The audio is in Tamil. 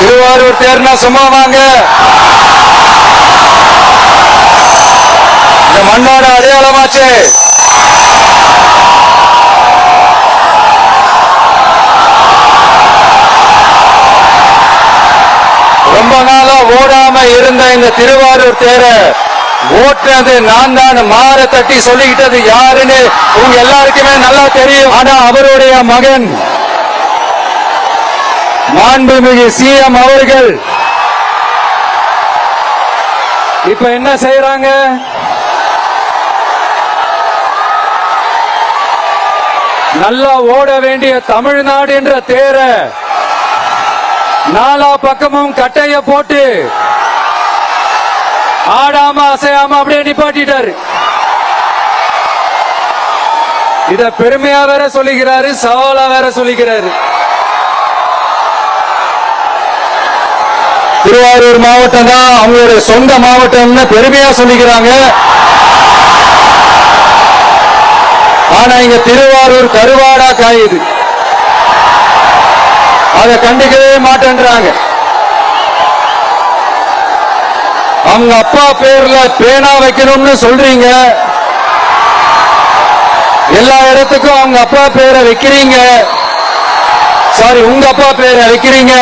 திருவாரூர் தேர்னா சும்மா வாங்க. இந்த மண்ணோட அடையாளமாச்சு. ரொம்ப நாளா ஓடாம இருந்த இந்த திருவாரூர் தேர ஓட்டுறது நான் தான் மாற தட்டி சொல்லிக்கிட்டது யாருன்னு உங்க எல்லாருக்குமே நல்லா தெரியும். ஆனா அவருடைய மகன் மாண்புமிகு சிஎம் அவர்கள் இப்ப என்ன செய்யறாங்க? நல்லா ஓட வேண்டிய தமிழ்நாடு என்ற தேர நாலா பக்கமும் கட்டைய போட்டு ஆடாம அசையாம அப்படியே நிப்பாட்டிட்டாரு. இத பெருமையா வேற சொல்லிக்கிறாரு, சவாலா வேற சொல்லிக்கிறாரு. திருவாரூர் மாவட்டம் தான் அவங்களுடைய சொந்த மாவட்டம்னு பெருமையா சொல்லிக்கிறாங்க. ஆனா இங்க திருவாரூர் கருவாடா காயுது. அதை கண்டுக்கவே மாட்டேன்றாங்க. அவங்க அப்பா பேர்ல பேனா வைக்கணும்னு சொல்றீங்க. எல்லா இடத்துக்கும் அவங்க அப்பா பேரை வைக்கிறீங்க. சாரி, உங்க அப்பா பேரை வைக்கிறீங்க.